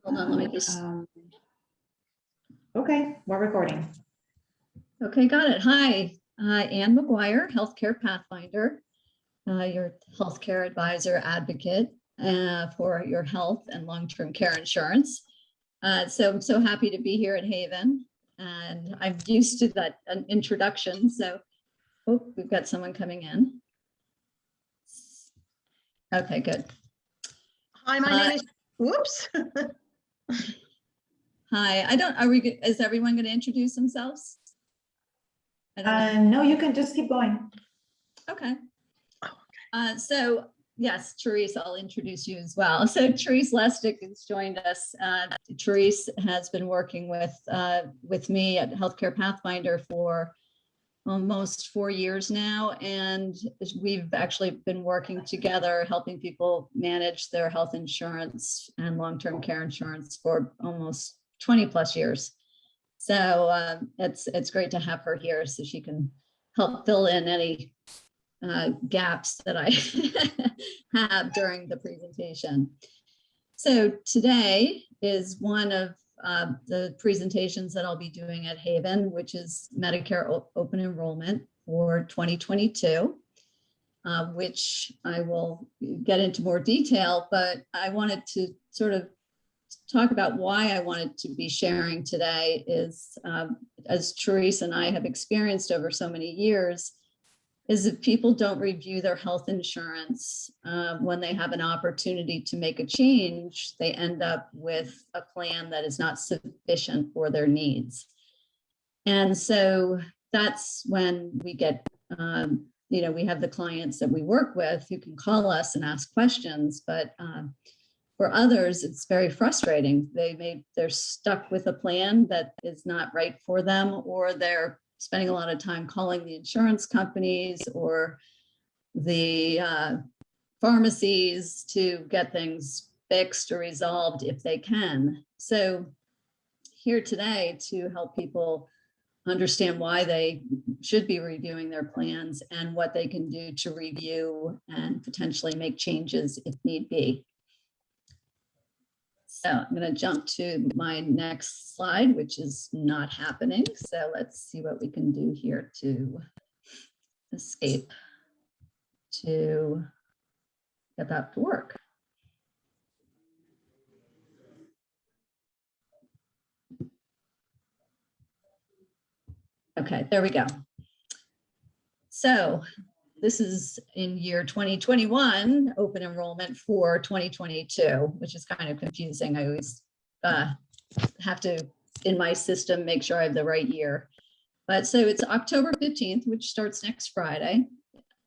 Hold on, let me just. Okay, we're recording. Okay, got it. Hi, Anne McGuire, Healthcare Pathfinder, your healthcare advisor advocate for your health and long-term care insurance. So I'm so happy to be here at HAYVN, and I'm used to that introduction. So, oh, we've got someone coming in. Okay, good. Hi, my name is, whoops. Hi, is everyone going to introduce themselves? No, you can just keep going. Okay. So yes, Therese, I'll introduce you as well. So Therese Lestick has joined us. Therese has been working with me at Healthcare Pathfinder for almost 4 years now, and we've actually been working together, helping people manage their health insurance and long-term care insurance for almost 20 plus years. So it's great to have her here so she can help fill in any gaps that I have during the presentation. So today is one of the presentations that I'll be doing at HAYVN, which is Medicare Open Enrollment for 2022, which I will get into more detail, but I wanted to sort of talk about why I wanted to be sharing today is, as Therese and I have experienced over so many years, is if people don't review their health insurance when they have an opportunity to make a change, they end up with a plan that is not sufficient for their needs. And so that's when we get, we have the clients that we work with who can call us and ask questions, but for others, it's very frustrating. They're stuck with a plan that is not right for them, or they're spending a lot of time calling the insurance companies or the pharmacies to get things fixed or resolved if they can. So here today to help people understand why they should be reviewing their plans and what they can do to review and potentially make changes if need be. So I'm going to jump to my next slide, which is not happening. So let's see what we can do here to escape to get that to work. Okay, there we go. So this is in year 2021, open enrollment for 2022, which is kind of confusing. I always have to, in my system, make sure I have the right year. But so it's October 15th, which starts next Friday,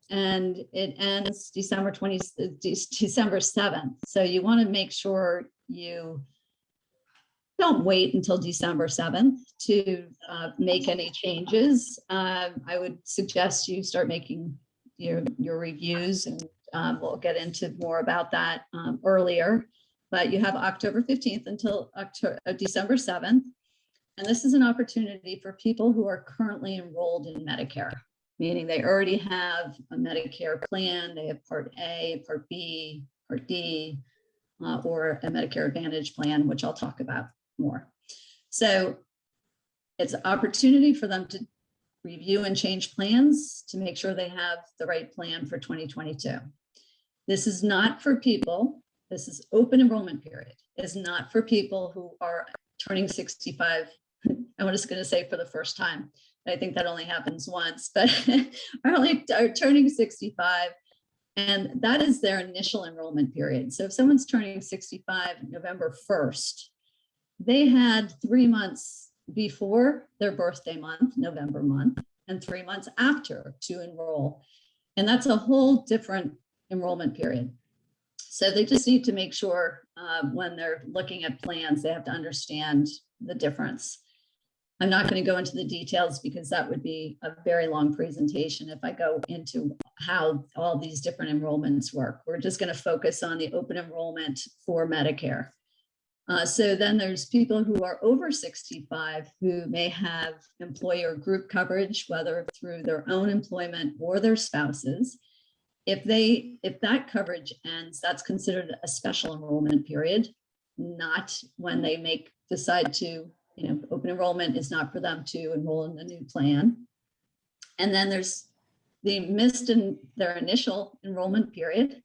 and it ends December 7th. So you want to make sure you don't wait until December 7th to make any changes. I would suggest you start making your reviews, and we'll get into more about that earlier, but you have October 15th until December 7th. And this is an opportunity for people who are currently enrolled in Medicare, meaning they already have a Medicare plan. They have Part A, Part B, Part D, or a Medicare Advantage plan, which I'll talk about more. So it's an opportunity for them to review and change plans to make sure they have the right plan for 2022. This is not for people, this is open enrollment period. It's not for people who are turning 65. I'm just going to say for the first time. I think that only happens once, but are turning 65. And that is their initial enrollment period. So if someone's turning 65 November 1st, they had 3 months before their birthday month, November month, and 3 months after to enroll. And that's a whole different enrollment period. So they just need to make sure when they're looking at plans, they have to understand the difference. I'm not going to go into the details because that would be a very long presentation if I go into how all these different enrollments work. We're just going to focus on the open enrollment for Medicare. So then there's people who are over 65 who may have employer group coverage, whether through their own employment or their spouses. If that coverage ends, that's considered a special enrollment period. not when they decide to, open enrollment is not for them to enroll in the new plan. And then there's they missed in their initial enrollment period,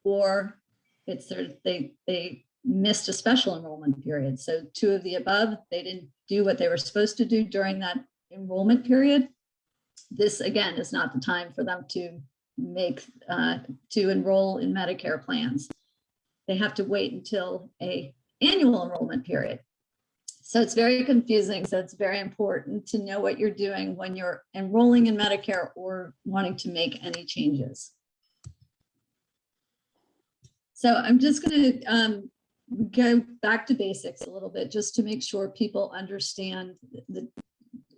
or they missed a special enrollment period. So two of the above, they didn't do what they were supposed to do during that enrollment period. This again is not the time for them to enroll in Medicare plans. They have to wait until an annual enrollment period. So it's very confusing. So it's very important to know what you're doing when you're enrolling in Medicare or wanting to make any changes. So I'm just going to go back to basics a little bit, just to make sure people understand the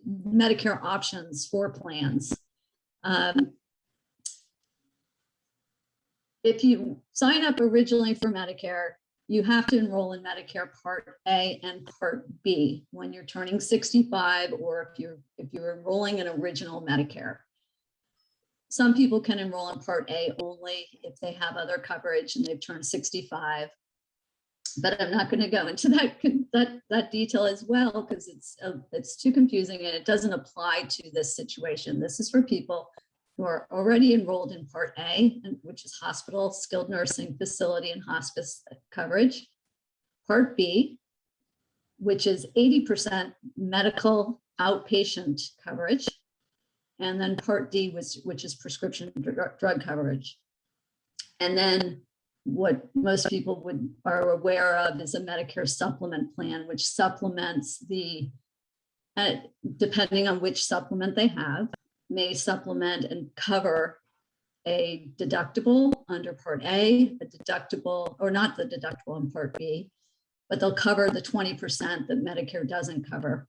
Medicare options for plans. If you sign up originally for Medicare, you have to enroll in Medicare Part A and Part B when you're turning 65, or if you're enrolling in original Medicare. Some people can enroll in Part A only if they have other coverage and they've turned 65. But I'm not going to go into that detail as well, because it's too confusing and it doesn't apply to this situation. This is for people who are already enrolled in Part A, which is hospital, skilled nursing facility, and hospice coverage. Part B, which is 80% medical outpatient coverage. And then Part D, which is prescription drug coverage. And then what most people are aware of is a Medicare supplement plan, which supplements depending on which supplement they have, may supplement and cover a deductible under Part A, a deductible, or not the deductible in Part B, but they'll cover the 20% that Medicare doesn't cover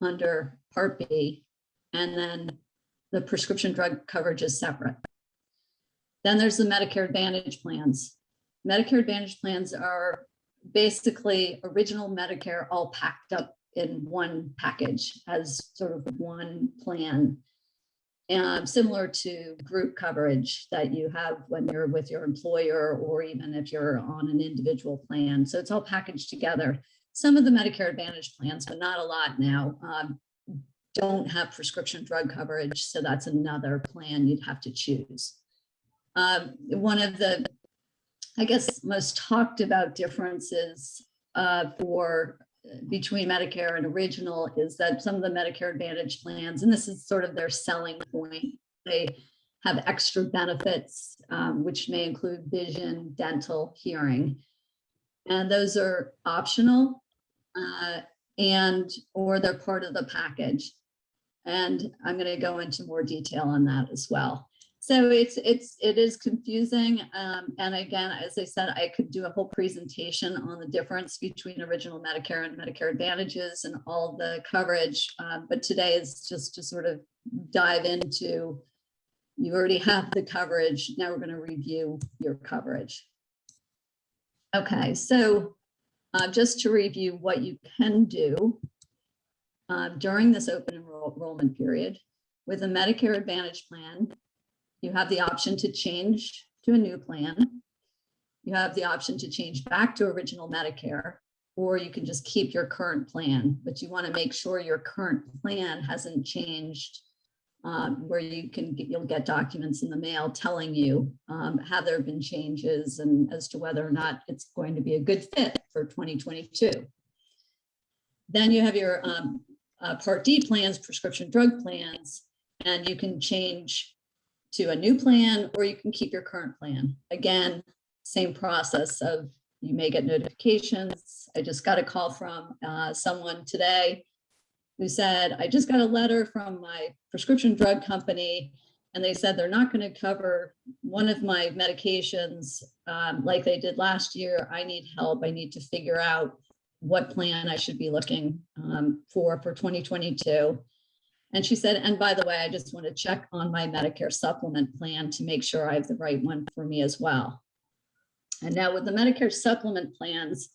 under Part B. And then the prescription drug coverage is separate. Then there's the Medicare Advantage plans. Medicare Advantage plans are basically original Medicare all packed up in one package as sort of one plan, and similar to group coverage that you have when you're with your employer, or even if you're on an individual plan. So it's all packaged together. Some of the Medicare Advantage plans, but not a lot now, don't have prescription drug coverage. So that's another plan you'd have to choose. One of the, I guess, most talked about differences between Medicare and original is that some of the Medicare Advantage plans, and this is sort of their selling point, they have extra benefits, which may include vision, dental, hearing. And those are optional or they're part of the package. And I'm going to go into more detail on that as well. So it is confusing. And again, as I said, I could do a whole presentation on the difference between original Medicare and Medicare Advantages and all the coverage. But today is just to sort of dive into, you already have the coverage. Now we're going to review your coverage. Okay, so just to review what you can do during this open enrollment period with a Medicare Advantage plan. You have the option to change to a new plan. You have the option to change back to original Medicare, or you can just keep your current plan, but you want to make sure your current plan hasn't changed, where you'll get documents in the mail telling you have there been changes and as to whether or not it's going to be a good fit for 2022. Then you have your Part D plans, prescription drug plans, and you can change to a new plan, or you can keep your current plan. Again, same process of you may get notifications. I just got a call from someone today who said, I just got a letter from my prescription drug company, and they said they're not going to cover one of my medications like they did last year. I need help. I need to figure out what plan I should be looking for 2022. And she said, and by the way, I just want to check on my Medicare supplement plan to make sure I have the right one for me as well. And now with the Medicare supplement plans,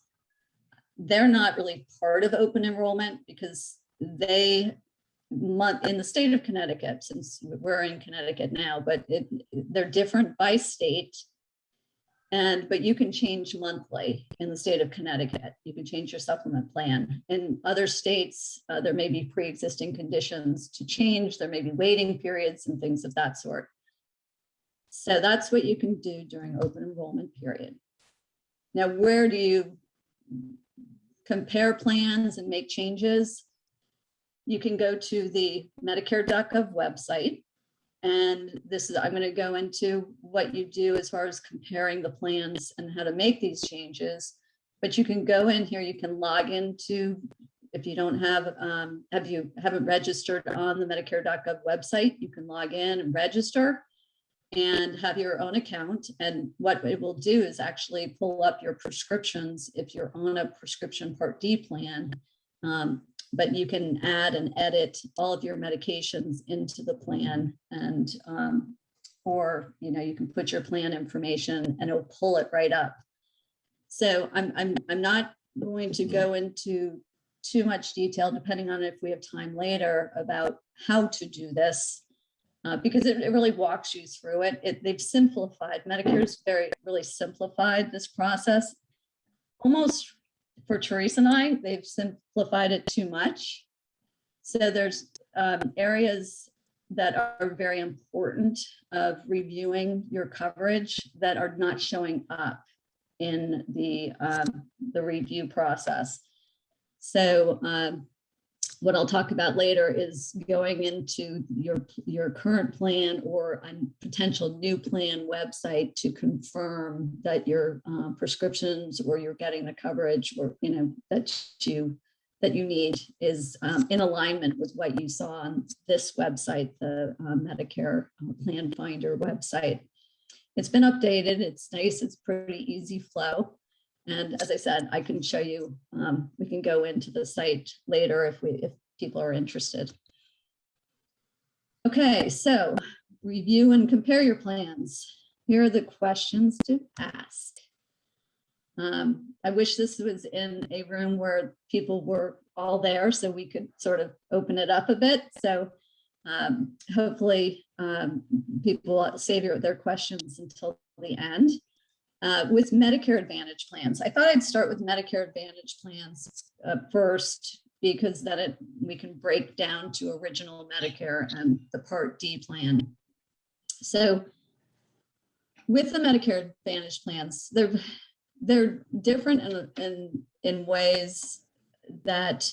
they're not really part of open enrollment because in the state of Connecticut, since we're in Connecticut now, but they're different by state. But you can change monthly in the state of Connecticut. You can change your supplement plan. In other states, there may be pre-existing conditions to change. There may be waiting periods and things of that sort. So that's what you can do during open enrollment period. Now, where do you compare plans and make changes? You can go to the Medicare.gov website. And this is, I'm going to go into what you do as far as comparing the plans and how to make these changes. But you can go in here, you can log into, if you don't have, haven't registered on the Medicare.gov website, you can log in and register and have your own account. And what it will do is actually pull up your prescriptions if you're on a prescription Part D plan. But you can add and edit all of your medications into the plan, and or you can put your plan information and it'll pull it right up. So I'm not going to go into too much detail, depending on if we have time later, about how to do this, because it really walks you through it. They've simplified, Medicare's really simplified this process. Almost for Teresa and I, they've simplified it too much. So there's areas that are very important of reviewing your coverage that are not showing up in the review process. So what I'll talk about later is going into your current plan or a potential new plan website to confirm that your prescriptions or you're getting the coverage or that you need is in alignment with what you saw on this website, the Medicare Plan Finder website. It's been updated. It's nice. It's pretty easy flow. And as I said, I can show you, we can go into the site later if people are interested. Okay, so review and compare your plans. Here are the questions to ask. I wish this was in a room where people were all there so we could sort of open it up a bit. So hopefully people will save their questions until the end. With Medicare Advantage plans, I thought I'd start with Medicare Advantage plans first, because then we can break down to original Medicare and the Part D plan. So with the Medicare Advantage plans, they're different in ways that,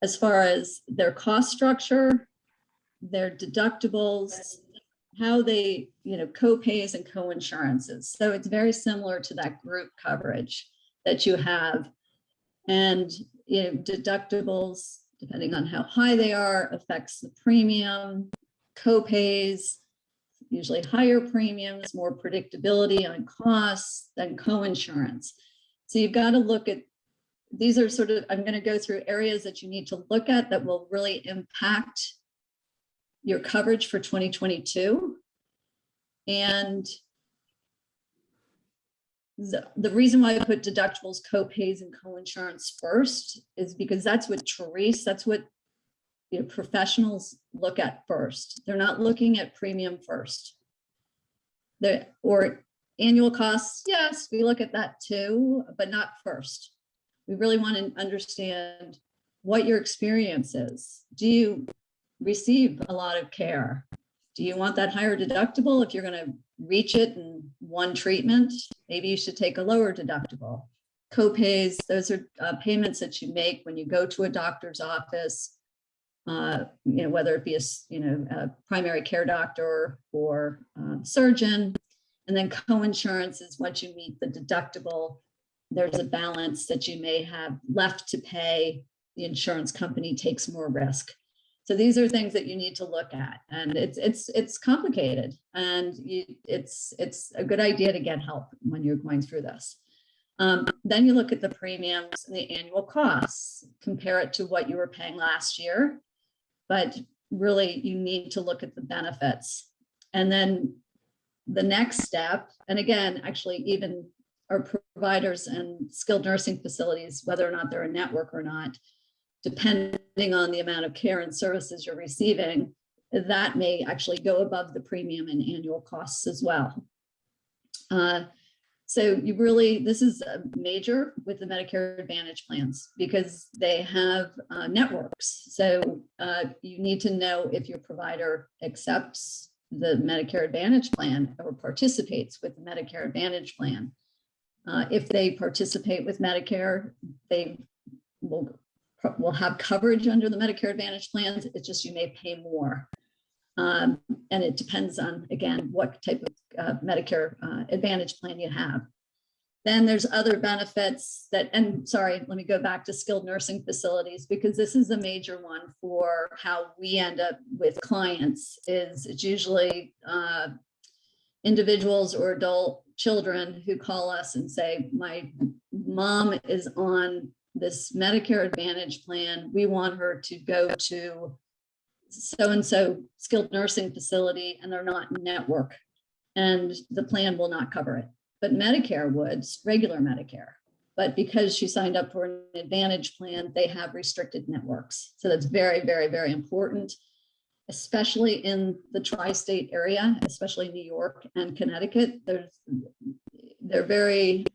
as far as their cost structure, their deductibles, how they, co-pays and co-insurances. So it's very similar to that group coverage that you have. And deductibles, depending on how high they are, affects the premium. Co-pays, usually higher premiums, more predictability on costs than co-insurance. So you've got to look at, these are sort of, I'm going to go through areas that you need to look at that will really impact your coverage for 2022. And the reason why I put deductibles, co-pays, and co-insurance first is because that's what professionals look at first. They're not looking at premium first. Or annual costs, yes, we look at that too, but not first. We really want to understand what your experience is. Do you receive a lot of care? Do you want that higher deductible? If you're going to reach it in one treatment, maybe you should take a lower deductible. Co-pays, those are payments that you make when you go to a doctor's office, whether it be a primary care doctor or surgeon. And then co-insurance is once you meet the deductible, there's a balance that you may have left to pay. The insurance company takes more risk. So these are things that you need to look at, and it's complicated, and it's a good idea to get help when you're going through this. Then you look at the premiums and the annual costs, compare it to what you were paying last year, but really you need to look at the benefits. And then the next step, and again, actually even our providers and skilled nursing facilities, whether or not they're a network or not, depending on the amount of care and services you're receiving, that may actually go above the premium and annual costs as well. So you really, this is a major with the Medicare Advantage plans because they have networks. So you need to know if your provider accepts the Medicare Advantage plan or participates with the Medicare Advantage plan. If they participate with Medicare, they will have coverage under the Medicare Advantage plans. It's just you may pay more. And it depends on, again, what type of Medicare Advantage plan you have. Then there's other benefits that, and sorry, let me go back to skilled nursing facilities, because this is a major one for how we end up with clients. Is it's usually individuals or adult children who call us and say, my mom is on this Medicare Advantage plan. We want her to go to so-and-so skilled nursing facility and they're not in network and the plan will not cover it. But Medicare would, regular Medicare. But because she signed up for an Advantage plan, they have restricted networks. So that's very, very, very important, especially in the tri-state area, especially New York and Connecticut. They're very,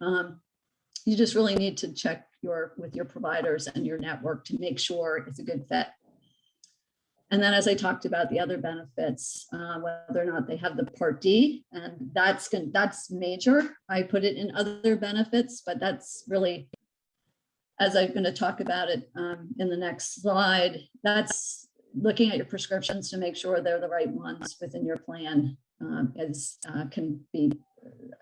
you just really need to check with your providers and your network to make sure it's a good fit. And then as I talked about the other benefits, whether or not they have the Part D, and that's major. I put it in other benefits, but that's really, as I'm going to talk about it in the next slide, that's looking at your prescriptions to make sure they're the right ones within your plan, can be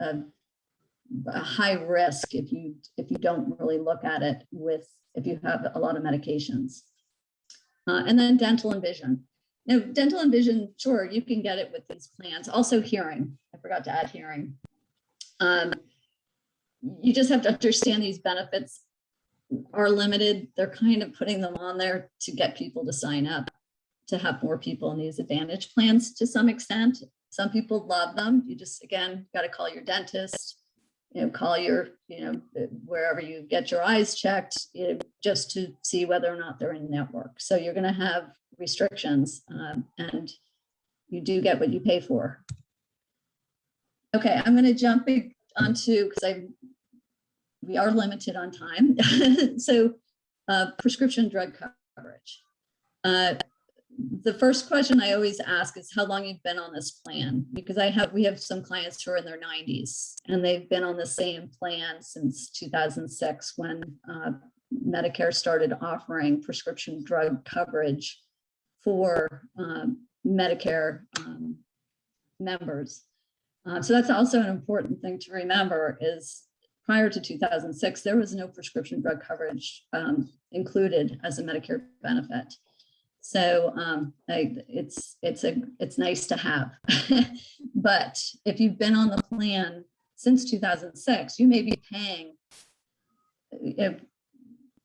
a high risk if you don't really look at it if you have a lot of medications. And then dental and vision. Now, dental and vision, sure, you can get it with these plans. Also hearing, I forgot to add hearing. You just have to understand these benefits are limited. They're kind of putting them on there to get people to sign up, to have more people in these Advantage plans to some extent. Some people love them. You just, again, got to call your dentist, call your, wherever you get your eyes checked, just to see whether or not they're in network. So you're going to have restrictions and you do get what you pay for. Okay, I'm going to jump onto, because we are limited on time. So prescription drug coverage. The first question I always ask is how long you've been on this plan, because we have some clients who are in their 90s and they've been on the same plan since 2006 when Medicare started offering prescription drug coverage for Medicare members. So that's also an important thing to remember is prior to 2006, there was no prescription drug coverage included as a Medicare benefit. So it's nice to have, but if you've been on the plan since 2006, you may be paying $50,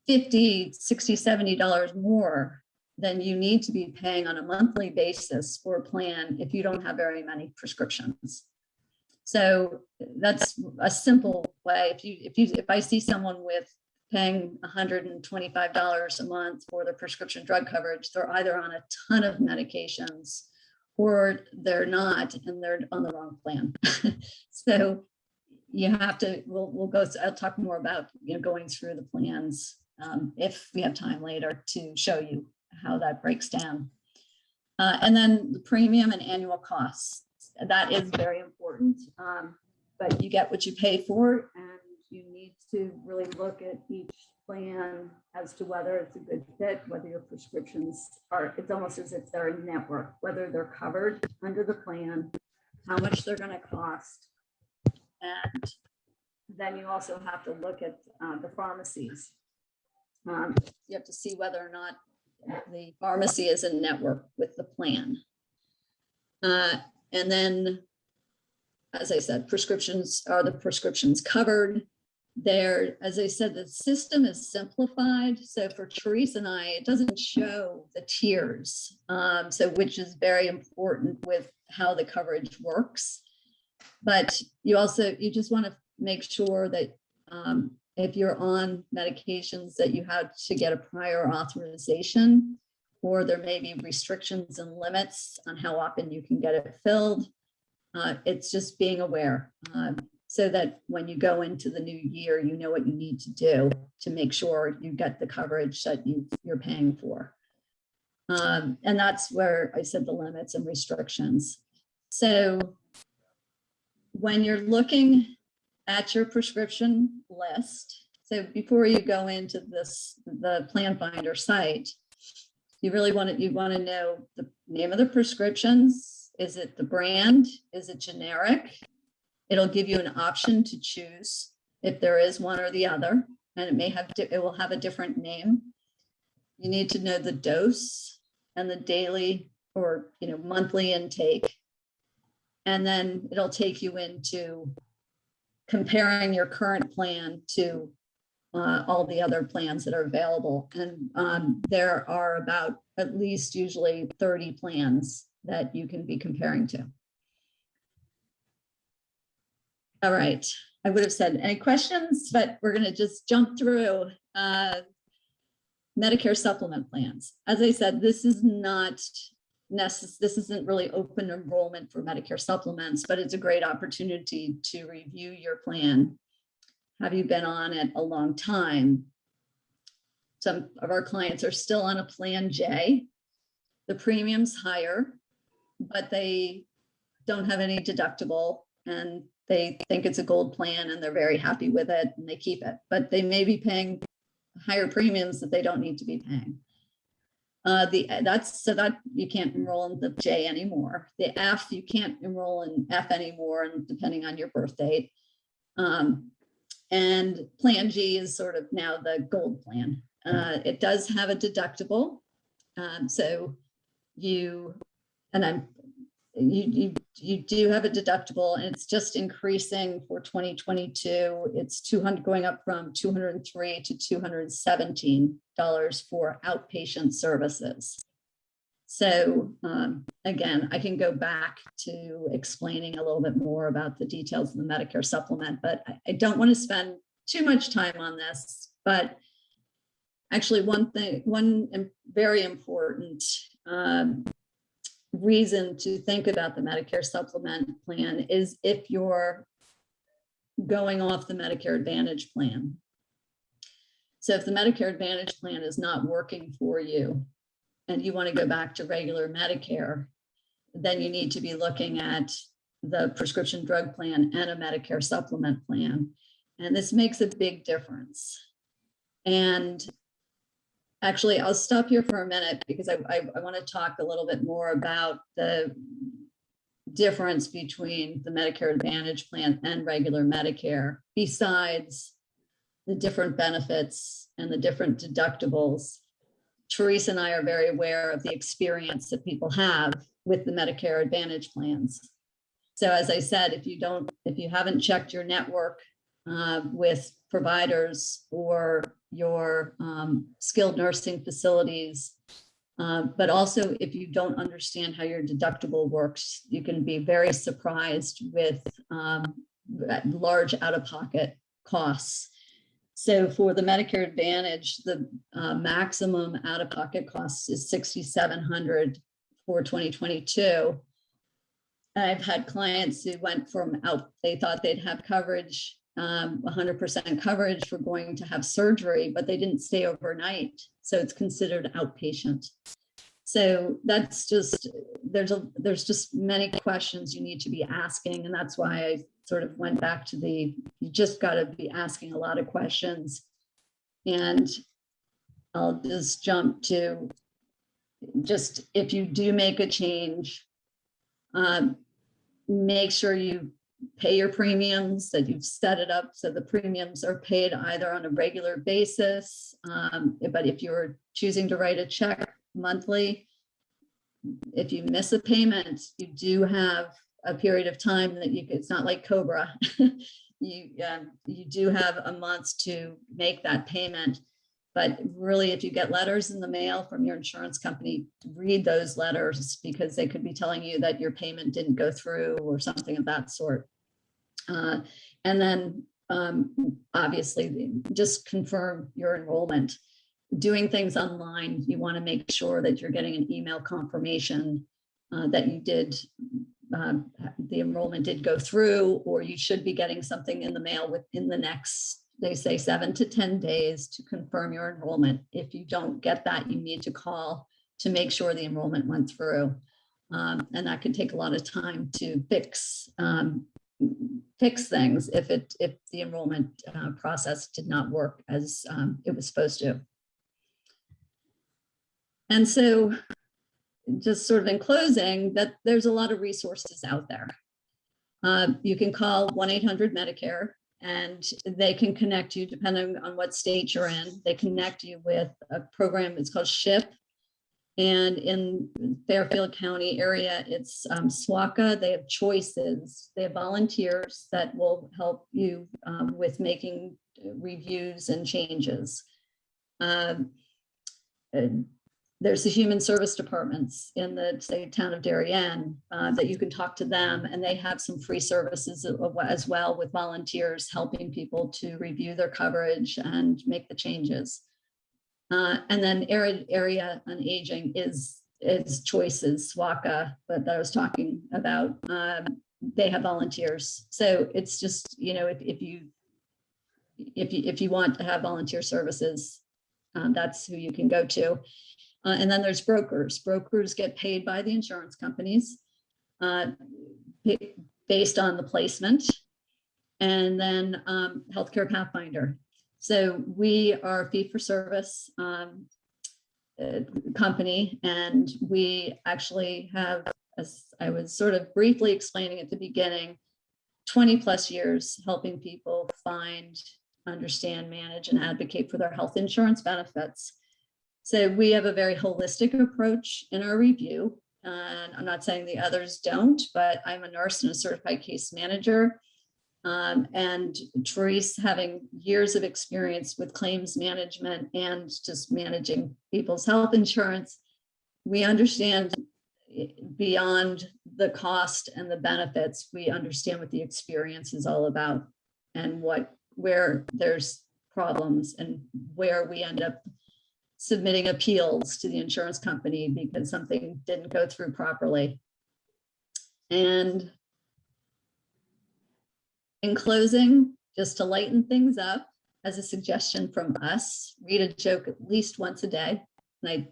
$60, $70 more than you need to be paying on a monthly basis for a plan if you don't have very many prescriptions. So that's a simple way. If I see someone with paying $125 a month for their prescription drug coverage, they're either on a ton of medications or they're not, and they're on the wrong plan. So you have to, I'll talk more about going through the plans if we have time later to show you how that breaks down. And then the premium and annual costs. That is very important, but you get what you pay for, and you need to really look at each plan as to whether it's a good fit, whether your prescriptions it's almost as if they're in network, whether they're covered under the plan, how much they're going to cost. And then you also have to look at the pharmacies. You have to see whether or not the pharmacy is in network with the plan. And then, as I said, are the prescriptions covered? There, as I said, the system is simplified. So for Therese and I, it doesn't show the tiers, which is very important with how the coverage works. But you just want to make sure that if you're on medications that you have to get a prior authorization, or there may be restrictions and limits on how often you can get it filled. It's just being aware. so that when you go into the new year, you know what you need to do to make sure you get the coverage that you're paying for. And that's where I said the limits and restrictions. So when you're looking at your prescription list, so before you go into the Plan Finder site, you really want to know the name of the prescriptions. Is it the brand? Is it generic? It'll give you an option to choose if there is one or the other, and it will have a different name. You need to know the dose and the daily or monthly intake. And then it'll take you into comparing your current plan to all the other plans that are available. And there are about at least usually 30 plans that you can be comparing to. All right, I would have said any questions, but we're going to just jump through Medicare supplement plans. As I said, this is not necessary. This isn't really open enrollment for Medicare supplements, but it's a great opportunity to review your plan. Have you been on it a long time? Some of our clients are still on a Plan J. The premium's higher, but they don't have any deductible, and they think it's a gold plan and they're very happy with it and they keep it, but they may be paying higher premiums that they don't need to be paying. That you can't enroll in the J anymore. The F, you can't enroll in F anymore, and depending on your birth date. And Plan G is sort of now the gold plan. It does have a deductible. So you do have a deductible, and it's just increasing for 2022. It's going up from $203 to $217 for outpatient services. So again, I can go back to explaining a little bit more about the details of the Medicare supplement, but I don't want to spend too much time on this. But actually, one very important reason to think about the Medicare supplement plan is if you're going off the Medicare Advantage plan. So if the Medicare Advantage plan is not working for you and you want to go back to regular Medicare, then you need to be looking at the prescription drug plan and a Medicare supplement plan. And this makes a big difference. And actually, I'll stop here for a minute because I want to talk a little bit more about the difference between the Medicare Advantage plan and regular Medicare, besides the different benefits and the different deductibles. Teresa and I are very aware of the experience that people have with the Medicare Advantage plans. So as I said, if you haven't checked your network with providers or your skilled nursing facilities, but also if you don't understand how your deductible works, you can be very surprised with large out-of-pocket costs. So for the Medicare Advantage, the maximum out-of-pocket cost is $6,700 for 2022. I've had clients who went from they thought they'd have coverage, 100% coverage for going to have surgery, but they didn't stay overnight. So it's considered outpatient. So that's just, there's just many questions you need to be asking. And that's why I sort of went back to you just got to be asking a lot of questions. And I'll just jump to if you do make a change, make sure you pay your premiums, that you've set it up so the premiums are paid either on a regular basis. But if you're choosing to write a check monthly, if you miss a payment, you do have a period of time that it's not like Cobra. You do have a month to make that payment. But really, if you get letters in the mail from your insurance company, read those letters, because they could be telling you that your payment didn't go through or something of that sort. And then obviously just confirm your enrollment. Doing things online, you want to make sure that you're getting an email confirmation that you did the enrollment did go through, or you should be getting something in the mail within the next, they say 7 to 10 days to confirm your enrollment. If you don't get that, you need to call to make sure the enrollment went through. And that could take a lot of time to fix things if the enrollment process did not work as it was supposed to. And so just sort of in closing, that there's a lot of resources out there. You can call 1-800-Medicare and they can connect you depending on what state you're in. They connect you with a program, it's called SHIP. And in Fairfield County area, it's SWACA. They have choices. They have volunteers that will help you with making reviews and changes. There's the human service departments in the say town of Darien that you can talk to them, and they have some free services as well with volunteers helping people to review their coverage and make the changes. And then area on aging is choices, SWACA, but that I was talking about. They have volunteers, so it's just, you know, if you want to have volunteer services, that's who you can go to. And then there's brokers. Brokers get paid by the insurance companies based on the placement. And then Healthcare Pathfinder. So we are a fee-for-service company, and we actually have, as I was sort of briefly explaining at the beginning, 20 plus years helping people find, understand, manage, and advocate for their health insurance benefits. So we have a very holistic approach in our review. And I'm not saying the others don't, but I'm a nurse and a certified case manager. And Therese, having years of experience with claims management and just managing people's health insurance, we understand beyond the cost and the benefits, we understand what the experience is all about and where there's problems and where we end up submitting appeals to the insurance company because something didn't go through properly. And in closing, just to lighten things up, as a suggestion from us, read a joke at least once a day. And I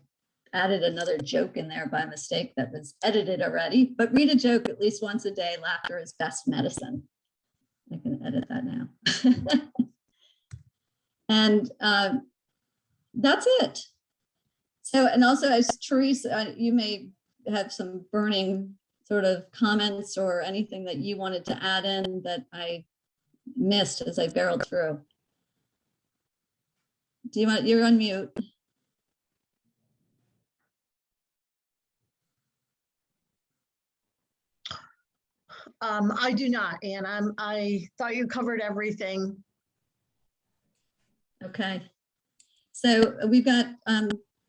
added another joke in there by mistake that was edited already, but read a joke at least once a day. Laughter is best medicine. I can edit that now. And that's it. So, and also as Therese, you may have some burning sort of comments or anything that you wanted to add in that I missed as I barreled through. Do you want, you're on mute. I do not, Anne. I thought you covered everything. Okay. So we've got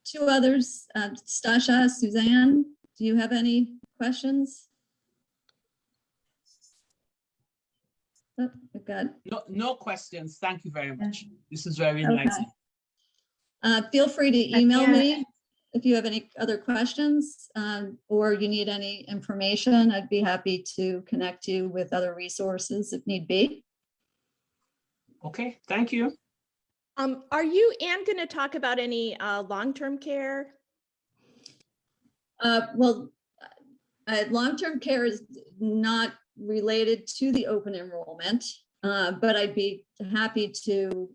two others, Stasha, Suzanne, do you have any questions? Oh, we've got no questions. Thank you very much. This is very enlightening. Feel free to email me if you have any other questions or you need any information. I'd be happy to connect you with other resources if need be. Okay, thank you. Are you, Anne, going to talk about any long-term care? Well, long-term care is not related to the open enrollment, but I'd be happy to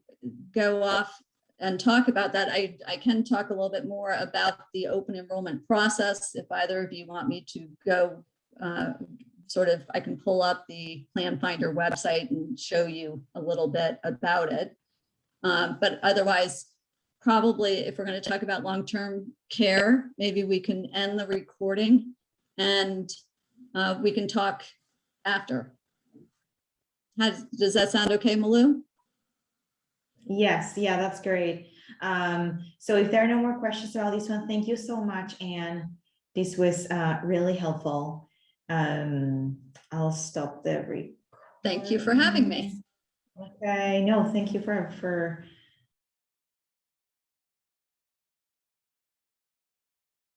go off and talk about that. I can talk a little bit more about the open enrollment process if either of you want me to go sort of, I can pull up the Plan Finder website and show you a little bit about it. But otherwise, probably if we're going to talk about long-term care, maybe we can end the recording and we can talk after. Does that sound okay, Malou? Yes, yeah, that's great. So if there are no more questions about this one, thank you so much, Anne. This was really helpful. I'll stop the recording. Thank you for having me. Okay, no, thank you for